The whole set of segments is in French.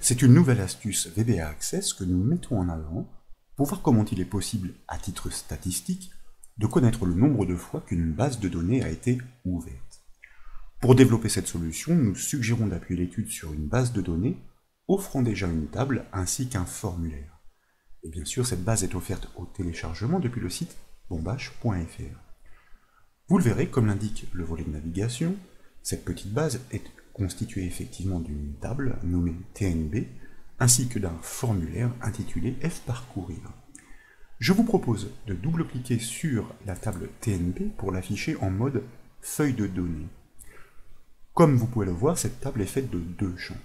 C'est une nouvelle astuce VBA Access que nous mettons en avant pour voir comment il est possible, à titre statistique, de connaître le nombre de fois qu'une base de données a été ouverte. Pour développer cette solution, nous suggérons d'appuyer l'étude sur une base de données offrant déjà une table ainsi qu'un formulaire. Et bien sûr, cette base est offerte au téléchargement depuis le site bombache.fr. Vous le verrez, comme l'indique le volet de navigation, cette petite base est constituée effectivement d'une table nommée TNB, ainsi que d'un formulaire intitulé F-Parcourir. Je vous propose de double-cliquer sur la table TNB pour l'afficher en mode feuille de données. Comme vous pouvez le voir, cette table est faite de deux champs.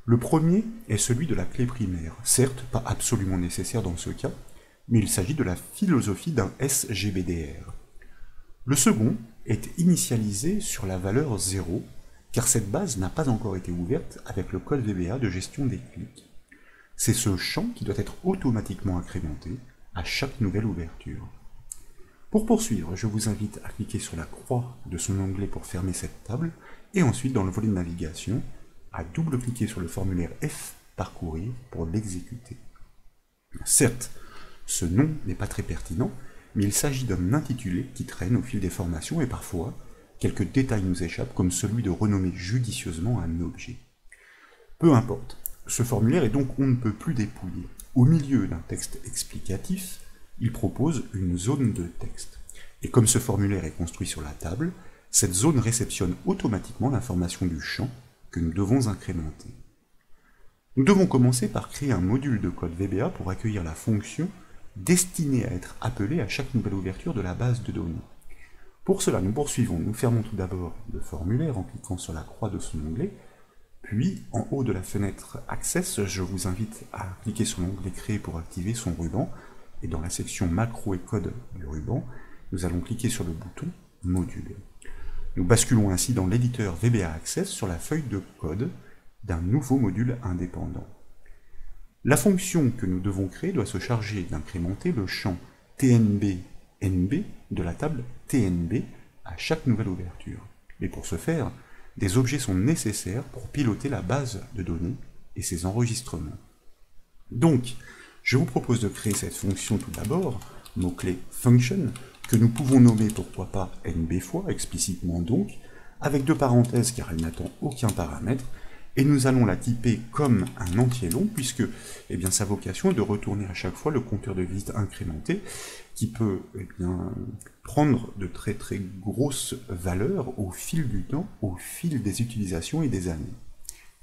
Le premier est celui de la clé primaire, certes pas absolument nécessaire dans ce cas, mais il s'agit de la philosophie d'un SGBDR. Le second est initialisé sur la valeur 0, car cette base n'a pas encore été ouverte avec le code VBA de gestion des clics. C'est ce champ qui doit être automatiquement incrémenté à chaque nouvelle ouverture. Pour poursuivre, je vous invite à cliquer sur la croix de son onglet pour fermer cette table, et ensuite dans le volet de navigation, à double-cliquer sur le formulaire F-Parcourir pour l'exécuter. Certes, ce nom n'est pas très pertinent, mais il s'agit d'un intitulé qui traîne au fil des formations et parfois, quelques détails nous échappent comme celui de renommer judicieusement un objet. Peu importe, ce formulaire est donc on ne peut plus dépouillé. Au milieu d'un texte explicatif, il propose une zone de texte. Et comme ce formulaire est construit sur la table, cette zone réceptionne automatiquement l'information du champ que nous devons incrémenter. Nous devons commencer par créer un module de code VBA pour accueillir la fonction destinée à être appelée à chaque nouvelle ouverture de la base de données. Pour cela, nous poursuivons, nous fermons tout d'abord le formulaire en cliquant sur la croix de son onglet, puis en haut de la fenêtre Access, je vous invite à cliquer sur l'onglet Créer pour activer son ruban, et dans la section Macro et code du ruban, nous allons cliquer sur le bouton Module. Nous basculons ainsi dans l'éditeur VBA Access sur la feuille de code d'un nouveau module indépendant. La fonction que nous devons créer doit se charger d'incrémenter le champ TNB-NB de la table TNB à chaque nouvelle ouverture. Mais pour ce faire, des objets sont nécessaires pour piloter la base de données et ses enregistrements. Donc, je vous propose de créer cette fonction tout d'abord, mot-clé function, que nous pouvons nommer pourquoi pas NB fois, explicitement donc, avec deux parenthèses car elle n'attend aucun paramètre, et nous allons la typer comme un entier long, puisque sa vocation est de retourner à chaque fois le compteur de visite incrémenté, qui peut prendre de très très grosses valeurs au fil du temps, au fil des utilisations et des années.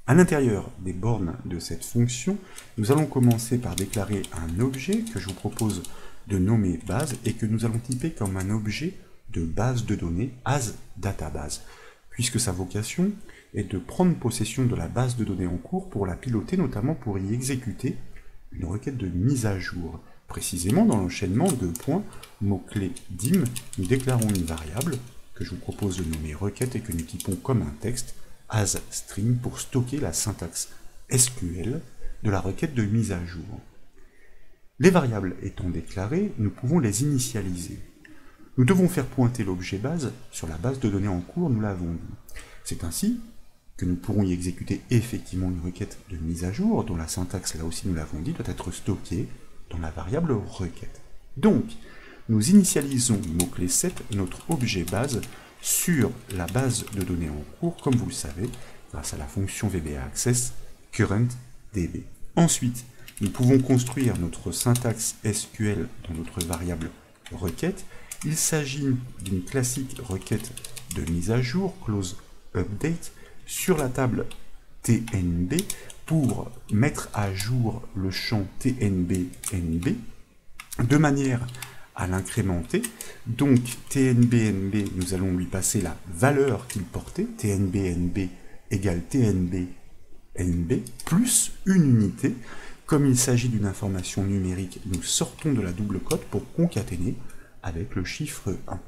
À l'intérieur des bornes de cette fonction, nous allons commencer par déclarer un objet que je vous propose de nommer base et que nous allons typer comme un objet de base de données as database, puisque sa vocation est de prendre possession de la base de données en cours pour la piloter, notamment pour y exécuter une requête de mise à jour. Précisément dans l'enchaînement de points mot-clé dim, nous déclarons une variable que je vous propose de nommer requête et que nous typons comme un texte as string pour stocker la syntaxe SQL de la requête de mise à jour. Les variables étant déclarées, nous pouvons les initialiser. Nous devons faire pointer l'objet base sur la base de données en cours, nous l'avons dit. C'est ainsi que nous pourrons y exécuter effectivement une requête de mise à jour, dont la syntaxe, là aussi nous l'avons dit, doit être stockée dans la variable requête. Donc, nous initialisons, mot-clé set, notre objet base sur la base de données en cours, comme vous le savez, grâce à la fonction VBA Access currentDB. Ensuite, nous pouvons construire notre syntaxe SQL dans notre variable requête. Il s'agit d'une classique requête de mise à jour, close update, sur la table TNB pour mettre à jour le champ TNB-NB de manière à l'incrémenter. Donc TNB-NB, nous allons lui passer la valeur qu'il portait, TNB-NB égale TNB-NB plus une unité. Comme il s'agit d'une information numérique, nous sortons de la double cote pour concaténer avec le chiffre 1.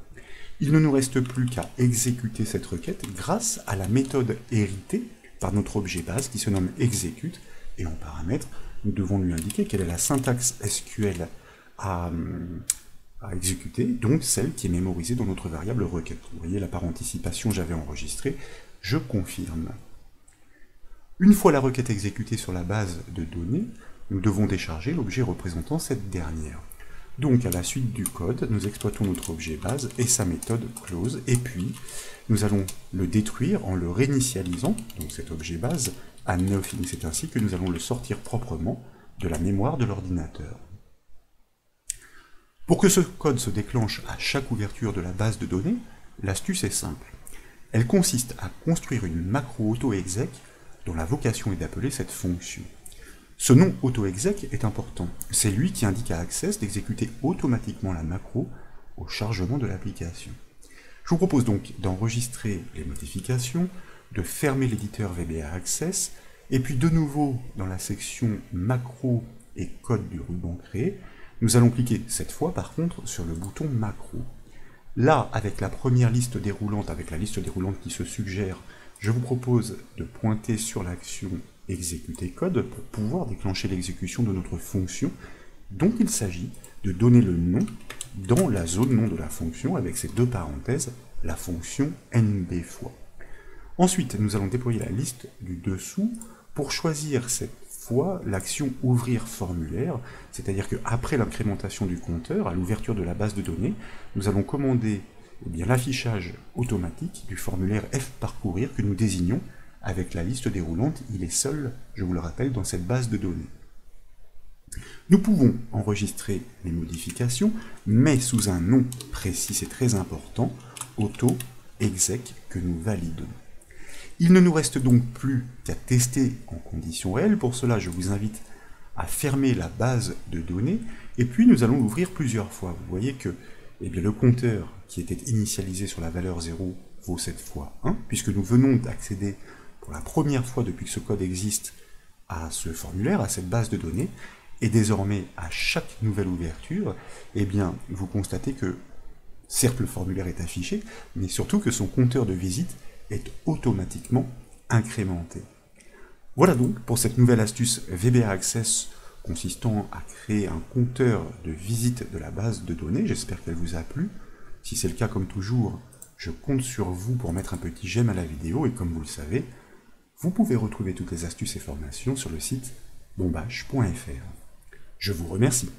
Il ne nous reste plus qu'à exécuter cette requête grâce à la méthode héritée par notre objet base qui se nomme execute, et en paramètre, nous devons lui indiquer quelle est la syntaxe SQL à exécuter, donc celle qui est mémorisée dans notre variable requête. Vous voyez, la par anticipation, j'avais enregistré, je confirme. Une fois la requête exécutée sur la base de données, nous devons décharger l'objet représentant cette dernière. Donc à la suite du code, nous exploitons notre objet base et sa méthode close, et puis nous allons le détruire en le réinitialisant, donc cet objet base, à nothing. C'est ainsi que nous allons le sortir proprement de la mémoire de l'ordinateur. Pour que ce code se déclenche à chaque ouverture de la base de données, l'astuce est simple. Elle consiste à construire une macro auto-exec dont la vocation est d'appeler cette fonction. Ce nom auto-exec est important. C'est lui qui indique à Access d'exécuter automatiquement la macro au chargement de l'application. Je vous propose donc d'enregistrer les modifications, de fermer l'éditeur VBA Access, et puis de nouveau dans la section macro et code du ruban créé, nous allons cliquer cette fois par contre sur le bouton macro. Là, avec la première liste déroulante, avec la liste déroulante qui se suggère, je vous propose de pointer sur l'action exécuter code pour pouvoir déclencher l'exécution de notre fonction dont il s'agit de donner le nom dans la zone nom de la fonction avec ces deux parenthèses, la fonction nb fois. Ensuite, nous allons déployer la liste du dessous pour choisir cette fois l'action ouvrir formulaire, c'est-à-dire qu'après l'incrémentation du compteur, à l'ouverture de la base de données, nous allons commander l'affichage automatique du formulaire fparcourir que nous désignons avec la liste déroulante. Il est seul, je vous le rappelle, dans cette base de données. Nous pouvons enregistrer les modifications, mais sous un nom précis, c'est très important, auto-exec que nous validons. Il ne nous reste donc plus qu'à tester en conditions réelles. Pour cela, je vous invite à fermer la base de données, et puis nous allons l'ouvrir plusieurs fois. Vous voyez que le compteur qui était initialisé sur la valeur 0 vaut cette fois 1, puisque nous venons d'accéder pour la première fois depuis que ce code existe à ce formulaire, à cette base de données, et désormais à chaque nouvelle ouverture, vous constatez que certes le formulaire est affiché, mais surtout que son compteur de visite est automatiquement incrémenté. Voilà donc pour cette nouvelle astuce VBA Access consistant à créer un compteur de visite de la base de données. J'espère qu'elle vous a plu. Si c'est le cas, comme toujours, je compte sur vous pour mettre un petit j'aime à la vidéo, et comme vous le savez, vous pouvez retrouver toutes les astuces et formations sur le site bombache.fr. Je vous remercie.